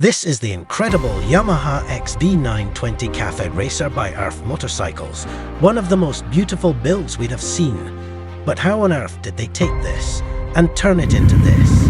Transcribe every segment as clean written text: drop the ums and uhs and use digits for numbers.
This is the incredible Yamaha XB920 Caferacer by Earth Motorcycles, one of the most beautiful builds we'd have seen. But how on earth did they take this and turn it into this?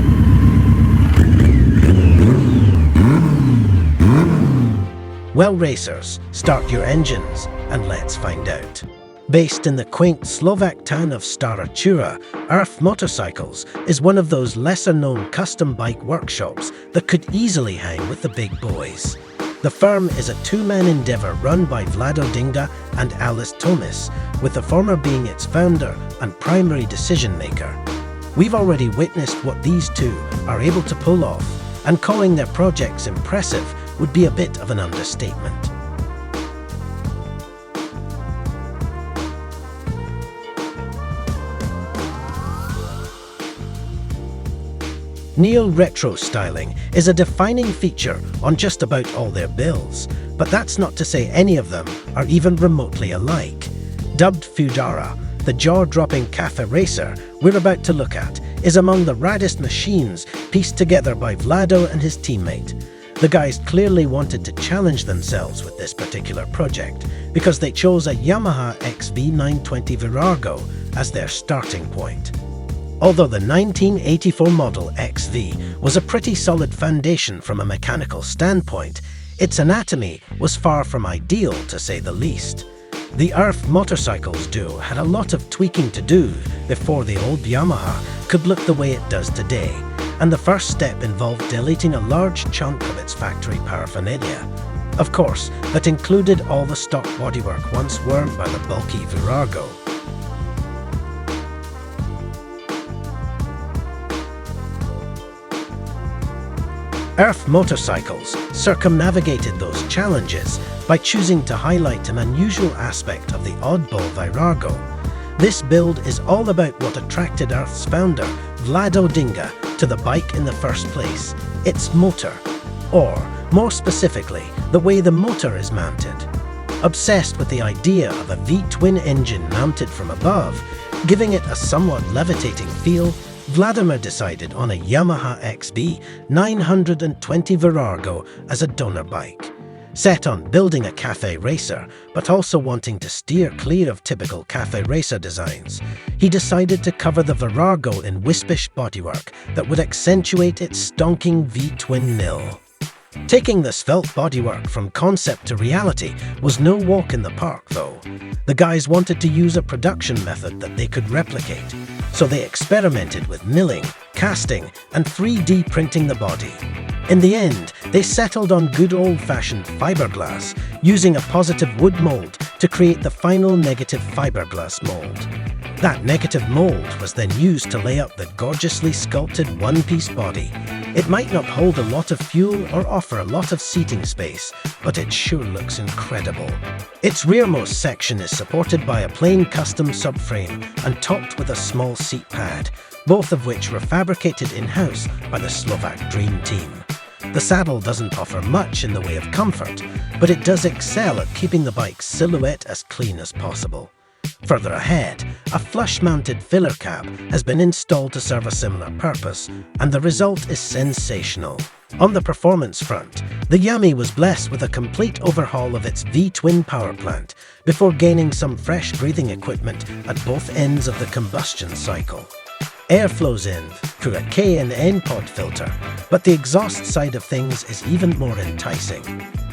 Well, racers, start your engines and let's find out. Based in the quaint Slovak town of Starotura, Earth Motorcycles is one of those lesser-known custom bike workshops that could easily hang with the big boys. The firm is a two-man endeavour run by Vlado Dinga and Alice Tomis, with the former being its founder and primary decision-maker. We've already witnessed what these two are able to pull off, and calling their projects impressive would be a bit of an understatement. Neo-retro styling is a defining feature on just about all their builds, but that's not to say any of them are even remotely alike. Dubbed Fudara, the jaw-dropping Caferacer we're about to look at is among the raddest machines pieced together by Vlado and his teammate. The guys clearly wanted to challenge themselves with this particular project because they chose a Yamaha XB920 Virago as their starting point. Although the 1984 model XV was a pretty solid foundation from a mechanical standpoint, its anatomy was far from ideal, to say the least. The Earth Motorcycles duo had a lot of tweaking to do before the old Yamaha could look the way it does today, and the first step involved deleting a large chunk of its factory paraphernalia. Of course, that included all the stock bodywork once worn by the bulky Virago. Earth Motorcycles circumnavigated those challenges by choosing to highlight an unusual aspect of the oddball Virago. This build is all about what attracted Earth's founder, Vlado Dinga, to the bike in the first place, its motor, or, more specifically, the way the motor is mounted. Obsessed with the idea of a V-twin engine mounted from above, giving it a somewhat levitating feel, Vladimir decided on a Yamaha XB920 Virago as a donor bike. Set on building a Caferacer, but also wanting to steer clear of typical Caferacer designs, he decided to cover the Virago in wispish bodywork that would accentuate its stonking V-twin nil. Taking the svelte bodywork from concept to reality was no walk in the park, though. The guys wanted to use a production method that they could replicate, so they experimented with milling, casting, and 3D printing the body. In the end, they settled on good old-fashioned fiberglass, using a positive wood mold to create the final negative fiberglass mold. That negative mold was then used to lay up the gorgeously sculpted one-piece body. It might not hold a lot of fuel or offer a lot of seating space, but it sure looks incredible. Its rearmost section is supported by a plain custom subframe and topped with a small seat pad, both of which were fabricated in-house by the Slovak Dream Team. The saddle doesn't offer much in the way of comfort, but it does excel at keeping the bike's silhouette as clean as possible. Further ahead, a flush-mounted filler cab has been installed to serve a similar purpose, and the result is sensational. On the performance front, the Yami was blessed with a complete overhaul of its V-twin power plant before gaining some fresh breathing equipment at both ends of the combustion cycle. Air flows in through a K and N pod filter, but the exhaust side of things is even more enticing.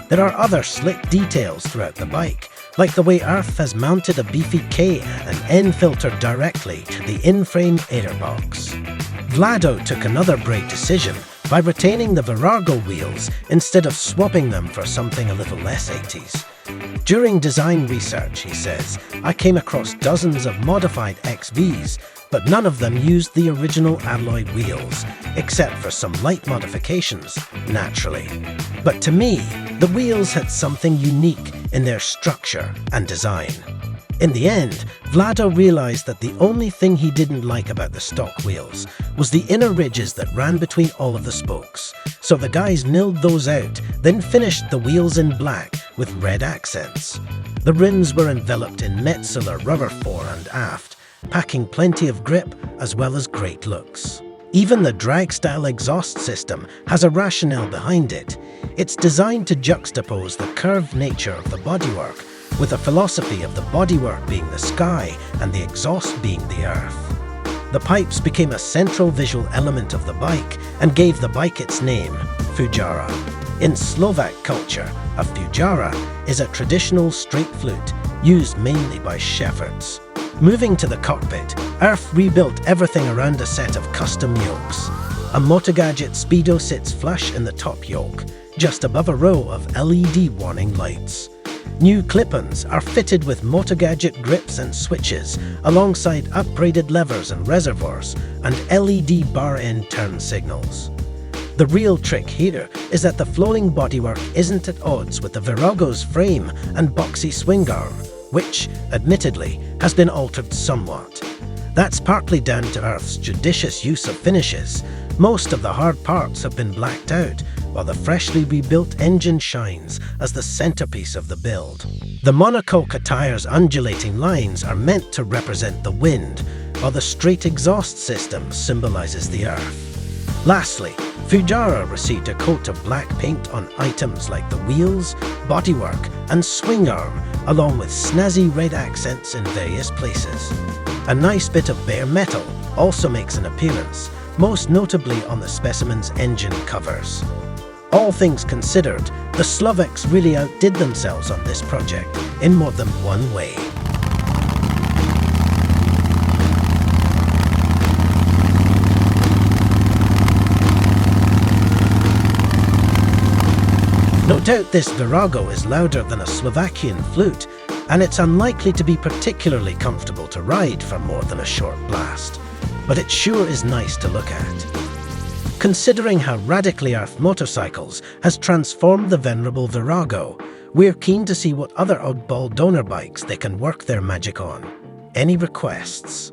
There are other slick details throughout the bike, like the way Earth has mounted a beefy K and N filter directly to the in-frame airbox. Vlado took another brave decision by retaining the Virago wheels instead of swapping them for something a little less 80s. During design research, he says, I came across dozens of modified XVs, but none of them used the original alloy wheels, except for some light modifications, naturally. But to me, the wheels had something unique in their structure and design. In the end, Vlado realized that the only thing he didn't like about the stock wheels was the inner ridges that ran between all of the spokes, so the guys milled those out, then finished the wheels in black with red accents. The rims were enveloped in Metzeler rubber fore and aft, packing plenty of grip as well as great looks. Even the drag-style exhaust system has a rationale behind it. It's designed to juxtapose the curved nature of the bodywork with a philosophy of the bodywork being the sky and the exhaust being the earth. The pipes became a central visual element of the bike and gave the bike its name, Fujara. In Slovak culture, a Fujara is a traditional straight flute used mainly by shepherds. Moving to the cockpit, Earth rebuilt everything around a set of custom yokes. A Motogadget Speedo sits flush in the top yoke, just above a row of LED warning lights. New clip-ons are fitted with Motogadget grips and switches, alongside upgraded levers and reservoirs, and LED bar-end turn signals. The real trick here is that the flowing bodywork isn't at odds with the Virago's frame and boxy swing arm, which, admittedly, has been altered somewhat. That's partly down to Earth's judicious use of finishes. Most of the hard parts have been blacked out, while the freshly rebuilt engine shines as the centerpiece of the build. The monocoque tire's undulating lines are meant to represent the wind, while the straight exhaust system symbolizes the earth. Lastly, Fujara received a coat of black paint on items like the wheels, bodywork, and swing arm, along with snazzy red accents in various places. A nice bit of bare metal also makes an appearance, most notably on the specimen's engine covers. All things considered, the Slovaks really outdid themselves on this project in more than one way. No doubt this Virago is louder than a Slovakian flute, and it's unlikely to be particularly comfortable to ride for more than a short blast. But it sure is nice to look at. Considering how radically Earth Motorcycles has transformed the venerable Virago, we're keen to see what other oddball donor bikes they can work their magic on. Any requests?